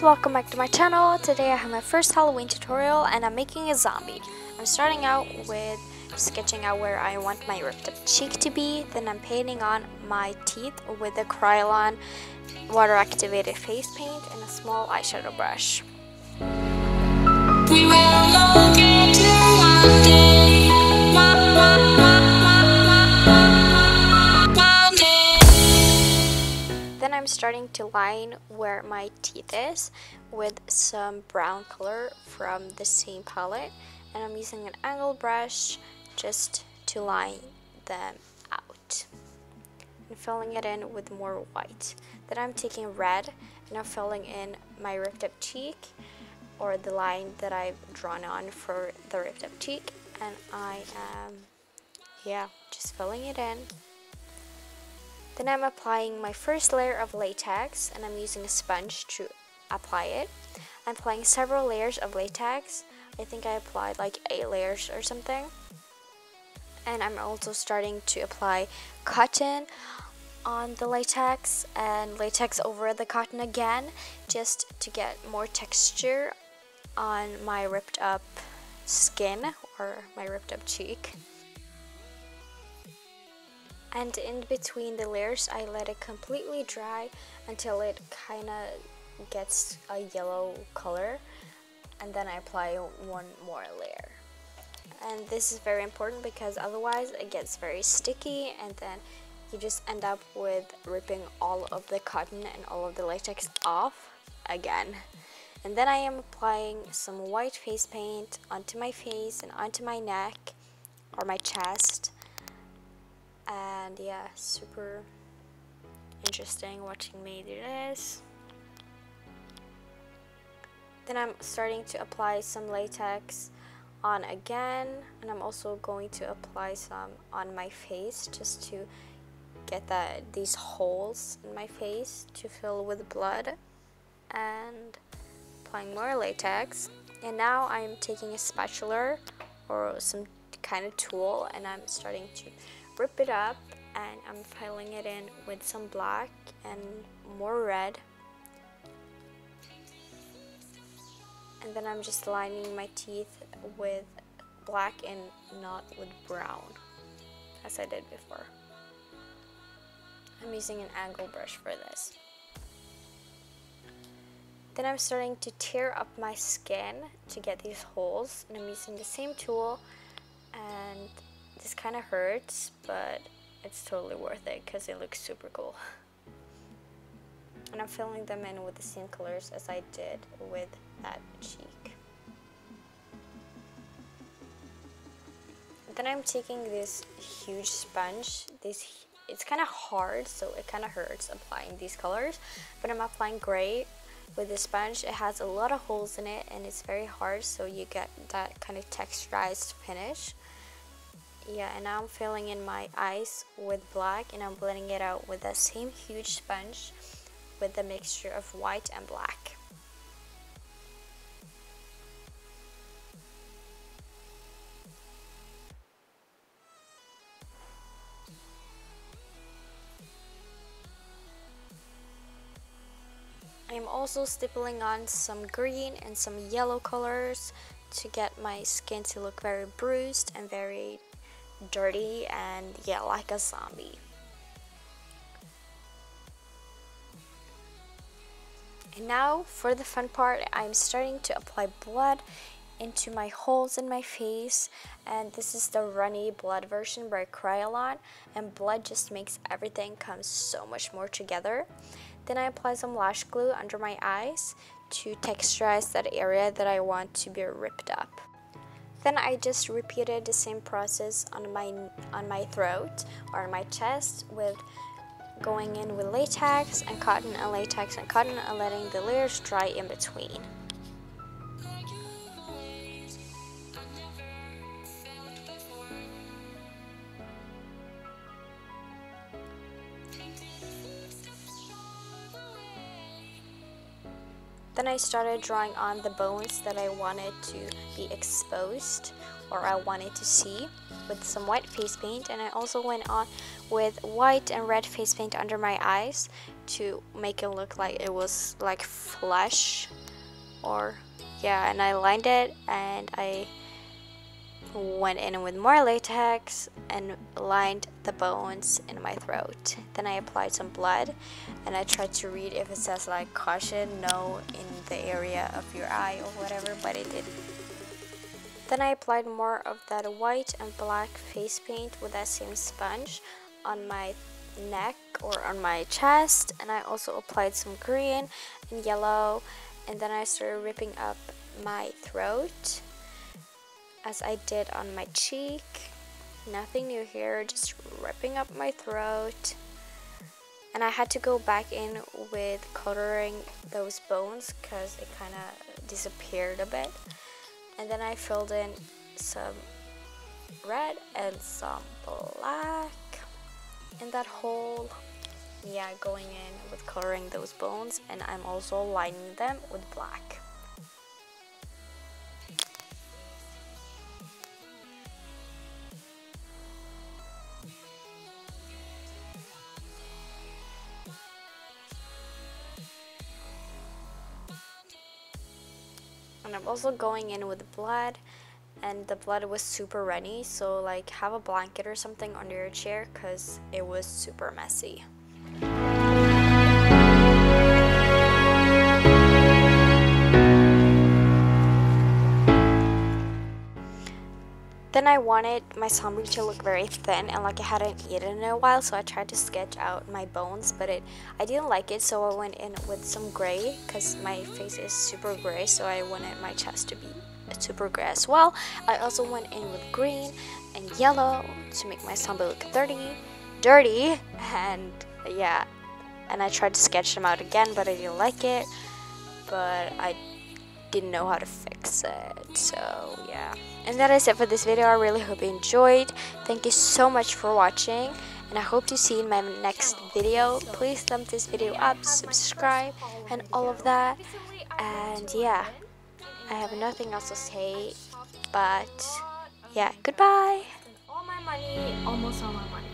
guys, welcome back to my channel. Today I have my first Halloween tutorial and I'm making a zombie. I'm starting out with sketching out where I want my ripped up cheek to be. Then I'm painting on my teeth with a Krylon water activated face paint and a small eyeshadow brush. We will all get to one day. Then I'm starting to line where my teeth is with some brown color from the same palette, and I'm using an angle brush just to line them out and filling it in with more white. Then I'm taking red and I'm filling in my ripped up cheek, or the line that I've drawn on for the ripped up cheek, and I am just filling it in. Then I'm applying my first layer of latex and I'm using a sponge to apply it. I'm applying several layers of latex. I think I applied like 8 layers or something. And I'm also starting to apply cotton on the latex and latex over the cotton again, just to get more texture on my ripped up skin or my ripped up cheek. And in between the layers, I let it completely dry until it kind of gets a yellow color, and then I apply one more layer. And this is very important because otherwise it gets very sticky and then you just end up with ripping all of the cotton and all of the latex off again. And then I am applying some white face paint onto my face and onto my neck or my chest. And yeah, super interesting watching me do this. Then I'm starting to apply some latex on again, and I'm also going to apply some on my face just to get these holes in my face to fill with blood, and applying more latex. And now I'm taking a spatula or some kind of tool and I'm starting to rip it up, and I'm filling it in with some black and more red, and then I'm just lining my teeth with black and not with brown as I did before. I'm using an angle brush for this. Then I'm starting to tear up my skin to get these holes, and I'm using the same tool, and this kind of hurts, but it's totally worth it because it looks super cool. And I'm filling them in with the same colors as I did with that cheek. Then I'm taking this huge sponge. It's kind of hard, so it kind of hurts applying these colors, but I'm applying gray with the sponge. It has a lot of holes in it and it's very hard, so you get that kind of texturized finish. Yeah, and now I'm filling in my eyes with black and I'm blending it out with that same huge sponge with the mixture of white and black. I'm also stippling on some green and some yellow colors to get my skin to look very bruised and very dirty and yeah, like a zombie. And now for the fun part, I'm starting to apply blood into my holes in my face, and this is the runny blood version by Krylon, and blood just makes everything come so much more together. Then I apply some lash glue under my eyes to texturize that area that I want to be ripped up. Then I just repeated the same process on my throat or my chest, with going in with latex and cotton and latex and cotton and letting the layers dry in between. Then I started drawing on the bones that I wanted to be exposed, or I wanted to see, with some white face paint, and I also went on with white and red face paint under my eyes to make it look like it was like flesh, or yeah, and I lined it, and I went in with more latex and lined the bones in my throat. Then I applied some blood, and I tried to read if it says like caution, no, in the area of your eye or whatever, but it didn't. Then I applied more of that white and black face paint with that same sponge on my neck or on my chest, and I also applied some green and yellow, and then I started ripping up my throat as I did on my cheek. Nothing new here, just ripping up my throat. And I had to go back in with coloring those bones because it kind of disappeared a bit. And then I filled in some red and some black in that hole. Yeah, going in with coloring those bones, and I'm also lining them with black. And I'm also going in with blood, and the blood was super runny, so like have a blanket or something under your chair because it was super messy. Then I wanted my zombie to look very thin, and like I hadn't eaten in a while, so I tried to sketch out my bones, but I didn't like it, so I went in with some gray because my face is super gray, so I wanted my chest to be super gray as well. I also went in with green and yellow to make my zombie look dirty, and yeah, and I tried to sketch them out again, but I didn't like it, but I didn't know how to fix it, so yeah. And that is it for this video. I really hope you enjoyed. Thank you so much for watching, and I hope to see you in my next video. Please thumb this video up, subscribe, and all of that. And yeah, I have nothing else to say, but yeah, goodbye. All my money, almost all my money.